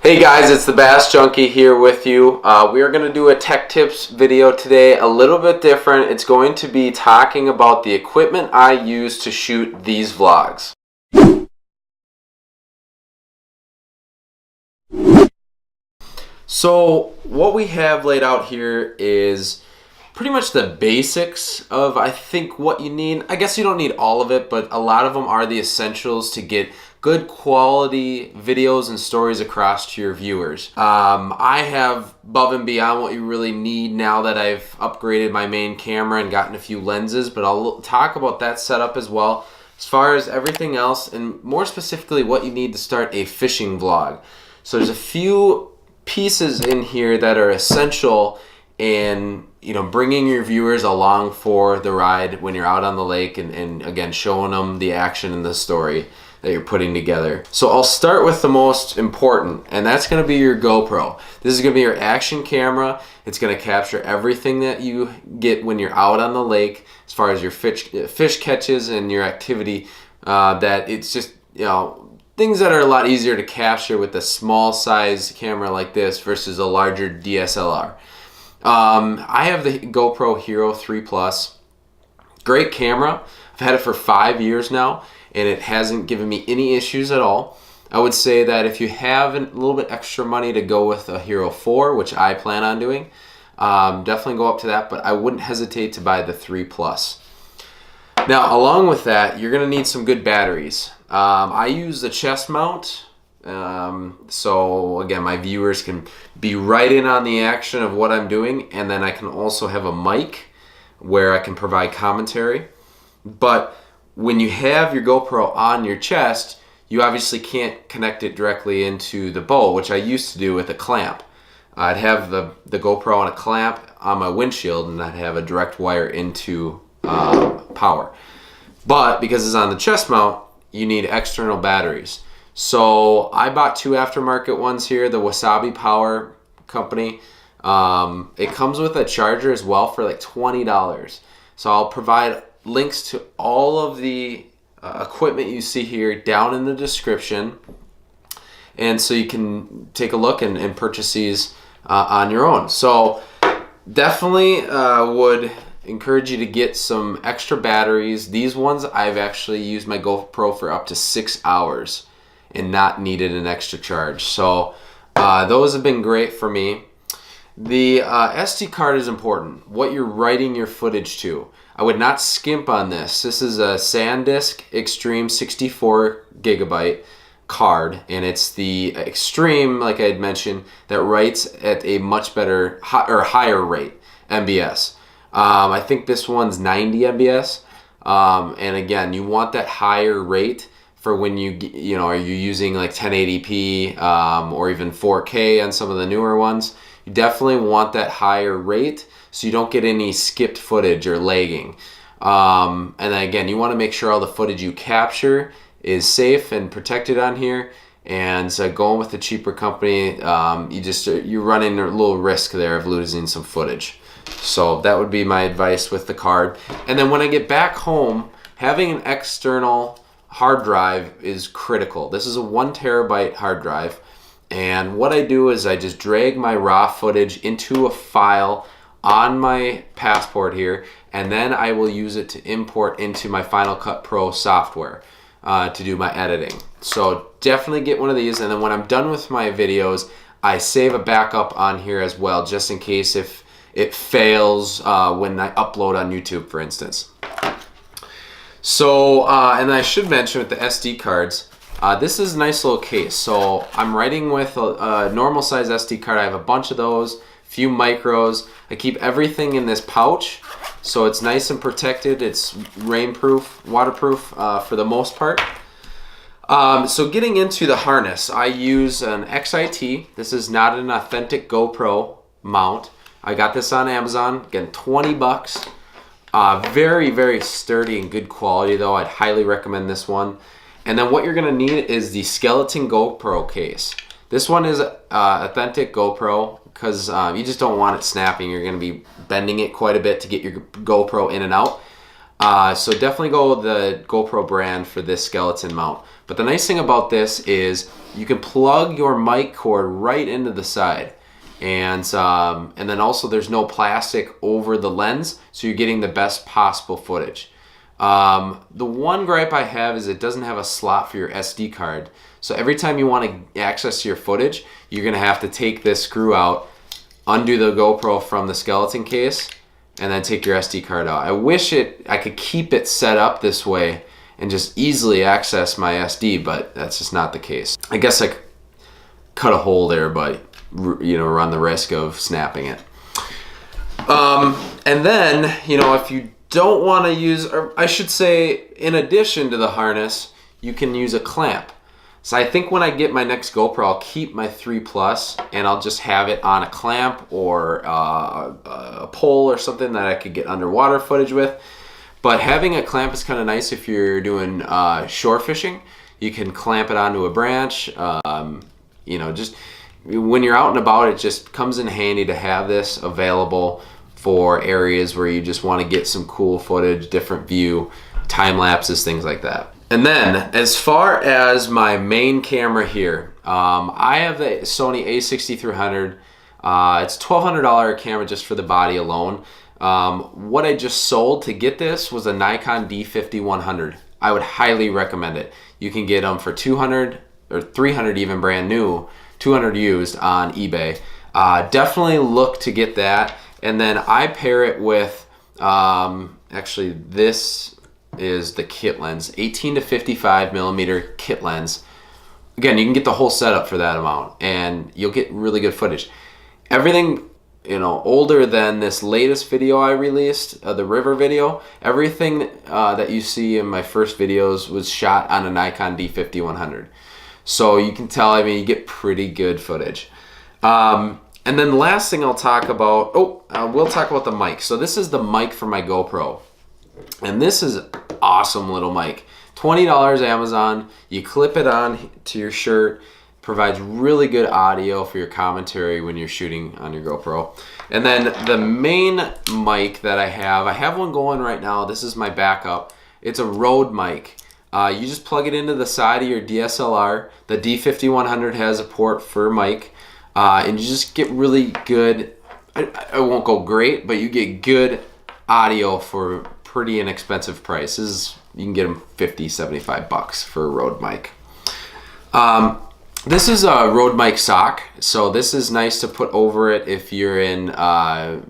Hey guys, it's the Bass Junkie here with you. We are going to do a tech tips video today, a little bit different. It's going to be talking about the equipment I use to shoot these vlogs. So what we have laid out here is pretty much the basics of, I think, what you need. I guess you don't need all of it, but a lot of them are the essentials to get good quality videos and stories across to your viewers. I have above and beyond what you really need now that I've upgraded my main camera and gotten a few lenses, but I'll talk about that setup as well. As far as everything else, and more specifically what you need to start a fishing vlog. So there's a few pieces in here that are essential in bringing your viewers along for the ride when you're out on the lake and again showing them the action and the story that you're putting together. So I'll start with the most important, and that's going to be your GoPro. This is going to be your action camera. It's going to capture everything that you get when you're out on the lake as far as your fish catches and your activity. That it's just things that are a lot easier to capture with a small size camera like this versus a larger DSLR. I have the GoPro Hero3 Plus. Great camera. I've had it for 5 years now, and it hasn't given me any issues at all. I would say that if you have a little bit extra money to go with a Hero 4, which I plan on doing, definitely go up to that, but I wouldn't hesitate to buy the 3 Plus. Now, along with that, you're going to need some good batteries. I use the chest mount, so again, my viewers can be right in on the action of what I'm doing, and then I can also have a mic where I can provide commentary. But when you have your GoPro on your chest, you obviously can't connect it directly into the bow, which I used to do with a clamp. I'd have the GoPro on a clamp on my windshield, and I'd have a direct wire into power. But because it's on the chest mount, you need external batteries. So I bought 2 aftermarket ones here, the Wasabi Power company. It comes with a charger as well for like $20. So I'll provide links to all of the equipment you see here down in the description, and so you can take a look and purchase these on your own. So definitely would encourage you to get some extra batteries. These ones I've actually used my GoPro for up to 6 hours and not needed an extra charge. So those have been great for me. The SD card is important, what you're writing your footage to. I would not skimp on this. This is a SanDisk Extreme 64 gigabyte card, and it's the Extreme, like I had mentioned, that writes at a much better or higher rate, MBS. I think this one's 90 MBS, and again, you want that higher rate for when are you using like 1080p or even 4K on some of the newer ones. You definitely want that higher rate so you don't get any skipped footage or lagging. And then again, you want to make sure all the footage you capture is safe and protected on here. And so going with the cheaper company, you're running a little risk there of losing some footage. So that would be my advice with the card. And then when I get back home, having an external hard drive is critical. This is a 1 terabyte hard drive. And what I do is I just drag my raw footage into a file on my passport here, and then I will use it to import into my Final Cut Pro software to do my editing. So definitely get one of these, and then when I'm done with my videos, I save a backup on here as well, just in case if it fails when I upload on YouTube, for instance. So, and I should mention with the SD cards, this is a nice little case. So I'm writing with a normal size SD card. I have a bunch of those, few micros. I keep everything in this pouch, so it's nice and protected. It's rainproof, waterproof for the most part. So getting into the harness, I use an XIT. This is not an authentic GoPro mount. I got this on Amazon, again, 20 bucks. Very, very sturdy and good quality though. I'd highly recommend this one. And then what you're gonna need is the skeleton GoPro case. This one is authentic GoPro because you just don't want it snapping. You're gonna be bending it quite a bit to get your GoPro in and out. So definitely go with the GoPro brand for this skeleton mount. But the nice thing about this is you can plug your mic cord right into the side. And then also there's no plastic over the lens, so you're getting the best possible footage. The one gripe I have is it doesn't have a slot for your SD card. So every time you want to access your footage, you're going to have to take this screw out, undo the GoPro from the skeleton case, and then take your SD card out. I wish I could keep it set up this way and just easily access my SD, but that's just not the case. I guess I could cut a hole there, but run the risk of snapping it. And then, if you don't want to use, or I should say, in addition to the harness, you can use a clamp. So I think when I get my next GoPro, I'll keep my 3 Plus and I'll just have it on a clamp or a pole or something that I could get underwater footage with. But having a clamp is kind of nice if you're doing shore fishing. You can clamp it onto a branch. Just when you're out and about, it just comes in handy to have this available for areas where you just want to get some cool footage, different view, time lapses, things like that. And then, as far as my main camera here, I have the Sony a6300. It's $1,200 camera just for the body alone. What I just sold to get this was a Nikon D50-100. I would highly recommend it. You can get them for $200 or $300 even brand new, $200 used on eBay. Definitely look to get that. And then I pair it with, actually this is the kit lens, 18 to 55 millimeter kit lens. Again, you can get the whole setup for that amount and you'll get really good footage. Everything, older than this latest video I released, the river video, everything that you see in my first videos was shot on a Nikon D50-100. So you can tell, you get pretty good footage. And then the last thing I'll talk about, we'll talk about the mic. So this is the mic for my GoPro. And this is awesome little mic. $20 Amazon. You clip it on to your shirt. Provides really good audio for your commentary when you're shooting on your GoPro. And then the main mic that I have one going right now. This is my backup. It's a Rode mic. You just plug it into the side of your DSLR. The D50-100 has a port for mic. And you just get really good, I won't go great, but you get good audio for pretty inexpensive prices. You can get them $50-$75 for a Rode mic. This is a Rode mic sock, so this is nice to put over it if you're in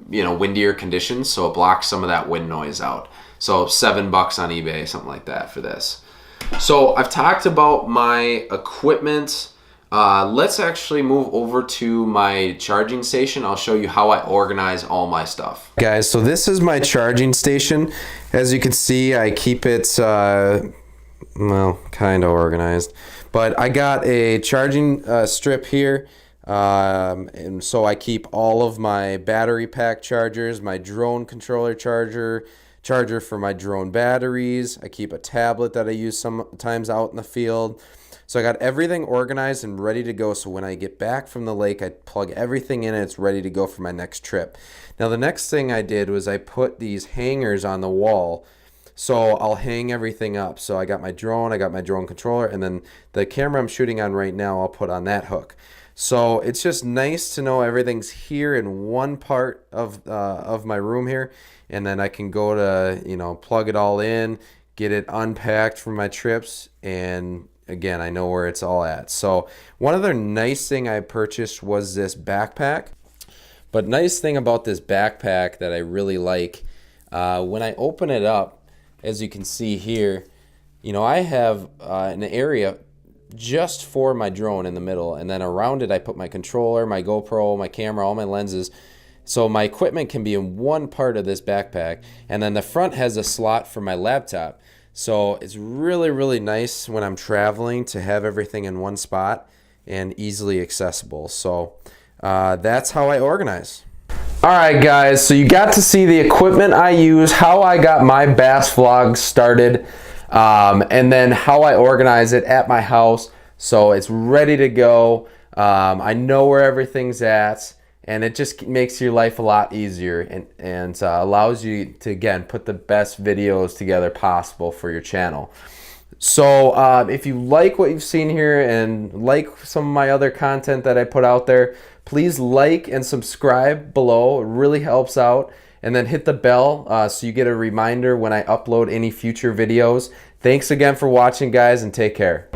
windier conditions, so it blocks some of that wind noise out. So $7 on eBay, something like that for this. So I've talked about my equipment. Let's actually move over to my charging station. I'll show you how I organize all my stuff. Guys, so this is my charging station. As you can see, I keep it, kind of organized. But I got a charging strip here. And so I keep all of my battery pack chargers, my drone controller charger for my drone batteries. I keep a tablet that I use sometimes out in the field. So I got everything organized and ready to go. So when I get back from the lake, I plug everything in and it's ready to go for my next trip. Now the next thing I did was I put these hangers on the wall. So I'll hang everything up. So I got my drone controller, and then the camera I'm shooting on right now, I'll put on that hook. So it's just nice to know everything's here in one part of my room here. And then I can go to, plug it all in, get it unpacked for my trips, and again, I know where it's all at. So one other nice thing I purchased was this backpack. But nice thing about this backpack that I really like, when I open it up, as you can see here, I have an area just for my drone in the middle, and then around it I put my controller, my GoPro, my camera, all my lenses. So my equipment can be in one part of this backpack, and then the front has a slot for my laptop. So it's really, really nice when I'm traveling to have everything in one spot and easily accessible. So that's how I organize. All right, guys, so you got to see the equipment I use, how I got my bass vlog started, and then how I organize it at my house so it's ready to go. I know where everything's at, and it just makes your life a lot easier and allows you to, again, put the best videos together possible for your channel. So if you like what you've seen here and like some of my other content that I put out there, please like and subscribe below. It really helps out. And then hit the bell so you get a reminder when I upload any future videos. Thanks again for watching, guys, and take care.